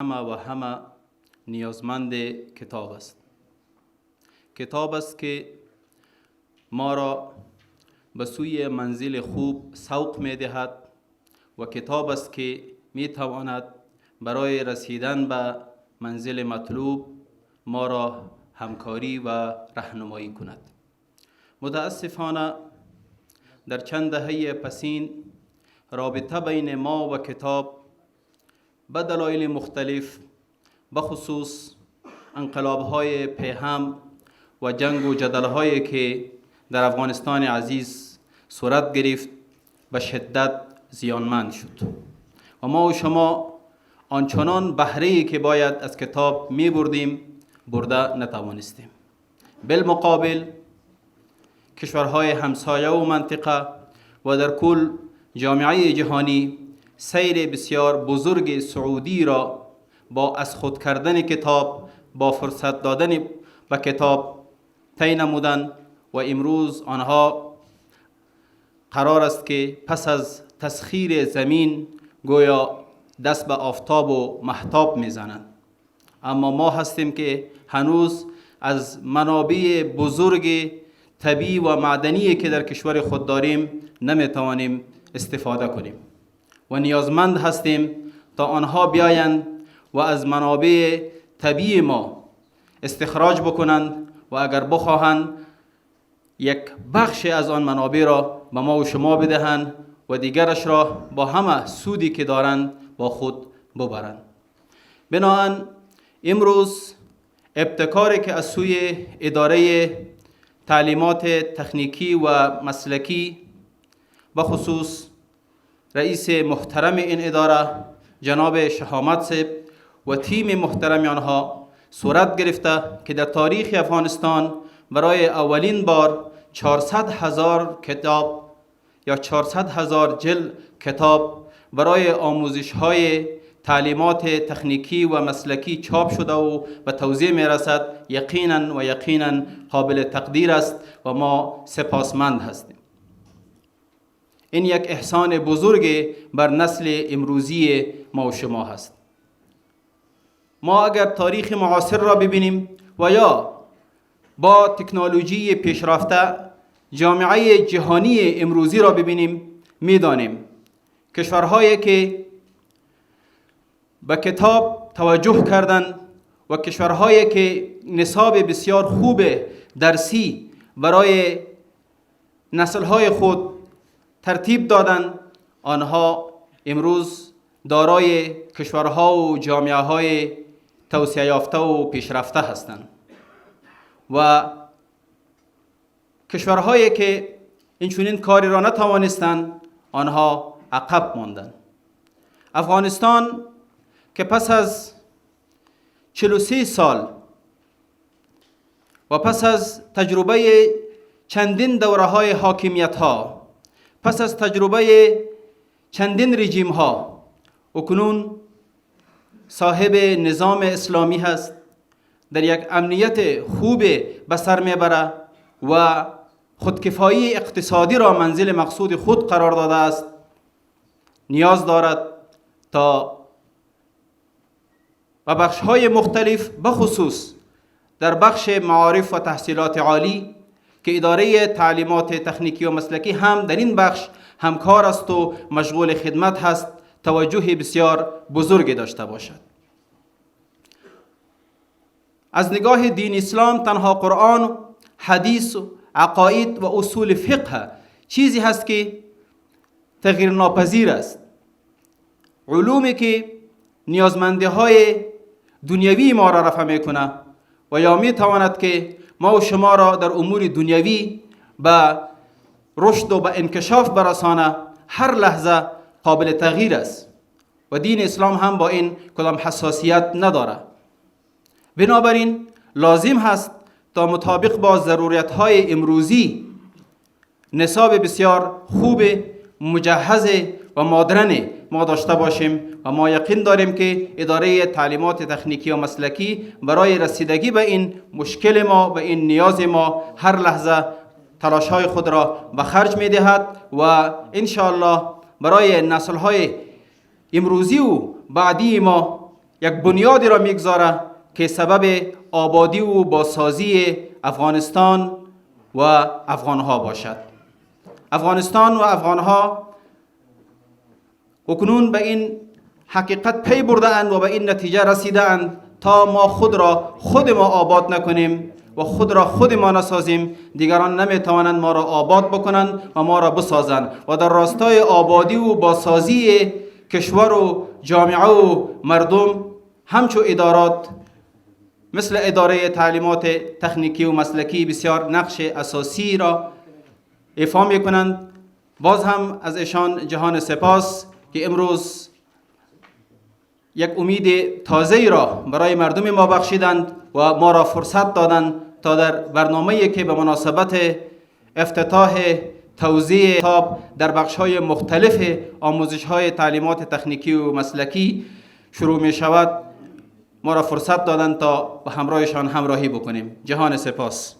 همه نیازمند کتاب است. کتاب است که ما را به سوی منزل خوب سوق می دهد و کتاب است که می تواند برای رسیدن به منزل مطلوب ما را همکاری و راهنمایی کند. متاسفانه در چند دهه پسین رابطه بین ما و کتاب به دلایل مختلف، بخصوص انقلاب‌های پیهم و جنگ و جدل‌هایی که در افغانستان عزیز صورت گرفت، به شدت زیانمند شد و ما و شما آنچنان بهره‌ای که باید از کتاب می بردیم برده نتوانستیم. بالمقابل کشورهای همسایه و منطقه و در کل جامعه جهانی سیر بسیار بزرگ سعودی را با از خود کردن کتاب، با فرصت دادن به کتاب طی نمودند و امروز آنها قرار است که پس از تسخیر زمین گویا دست به آفتاب و مهتاب میزنند. اما ما هستیم که هنوز از منابع بزرگ طبیعی و معدنی که در کشور خود داریم نمیتوانیم استفاده کنیم و نیازمند هستیم تا آنها بیایند و از منابع طبیعی ما استخراج بکنند و اگر بخواهند یک بخش از آن منابع را به ما و شما بدهند و دیگرش را با همه سودی که دارند با خود ببرند. بنابراین امروز ابتکاری که از سوی اداره تعلیمات تکنیکی و مسلکی به خصوص رئیس محترم این اداره جناب شهامت صاحب و تیم محترم آنها صورت گرفته که در تاریخ افغانستان برای اولین بار 400,000 کتاب یا 400,000 جلد کتاب برای آموزش‌های تعلیمات تکنیکی و مسلکی چاپ شده و به توزیع می‌رسد. یقیناً قابل تقدیر است و ما سپاسمند هستیم. این یک احسان بزرگ بر نسل امروزی ما و شما هست. ما اگر تاریخ معاصر را ببینیم و یا با تکنولوژی پیشرفته جامعه جهانی امروزی را ببینیم، می‌دانیم کشورهایی که به کتاب توجه کردند و کشورهایی که نصاب بسیار خوب درسی برای نسل‌های خود ترتیب دادند، آنها امروز دارای کشورها و جامعه‌های توسعه یافته و پیشرفته هستند و کشورهایی که این چنین کاری را نتوانستند آنها عقب ماندند. افغانستان که پس از 43 سال و پس از تجربه چندین دوره‌های حاکمیت‌ها، پس از تجربه چندین رژیم‌ها، اکنون صاحب نظام اسلامی هست، در یک امنیت خوب به سر میبره و خودکفایی اقتصادی را منزل مقصود خود قرار داده است. نیاز دارد تا و بخش‌های مختلف بخصوص در بخش معارف و تحصیلات عالی که اداره تعلیمات تکنیکی و مسلکی هم در این بخش همکار است و مشغول خدمت هست، توجه بسیار بزرگی داشته باشد. از نگاه دین اسلام تنها قرآن، حدیث، عقاید و اصول فقه چیزی هست که تغییر ناپذیر است. علومی که نیازمندی‌های دنیوی ما را رفع میکنه و یا میتواند که ما و شما را در امور دنیوی به رشد و به انکشاف برسانه، هر لحظه قابل تغییر است و دین اسلام هم با این کدام حساسیت نداره. بنابراین لازم هست تا مطابق با ضرورت‌های امروزی نصاب بسیار خوب، مجهز و مدرن ما داشته باشیم و ما یقین داریم که اداره تعلیمات تکنیکی و مسلکی برای رسیدگی به این مشکل ما، به این نیاز ما، هر لحظه تلاش‌های خود را به خرج می‌دهد و انشاءالله برای نسل‌های امروزی و بعدی ما یک بنیادی را میگذاره که سبب آبادی و بازسازی افغانستان و افغانها باشد. افغانستان و افغانها اکنون به این حقیقت پی برده اند و به این نتیجه رسیده اند تا ما خود را خود ما آباد نکنیم و خود را خود ما نسازیم، دیگران نمیتوانند ما را آباد بکنند و ما را بسازند و در راستای آبادی و بازسازی کشور و جامعه و مردم همچو ادارات مثل اداره تعلیمات تکنیکی و مسلکی بسیار نقش اساسی را ایفا میکنند. باز هم از ایشان جهان سپاس که امروز یک امید تازه‌ای را برای مردم ما بخشیدند و ما را فرصت دادند تا در برنامه‌ای که به مناسبت افتتاح توزیع کتاب در بخش‌های مختلف آموزش‌های تعلیمات تکنیکی و مسلکی شروع می شود ما را فرصت دادند تا به همراهشان همراهی بکنیم. جهان سپاس.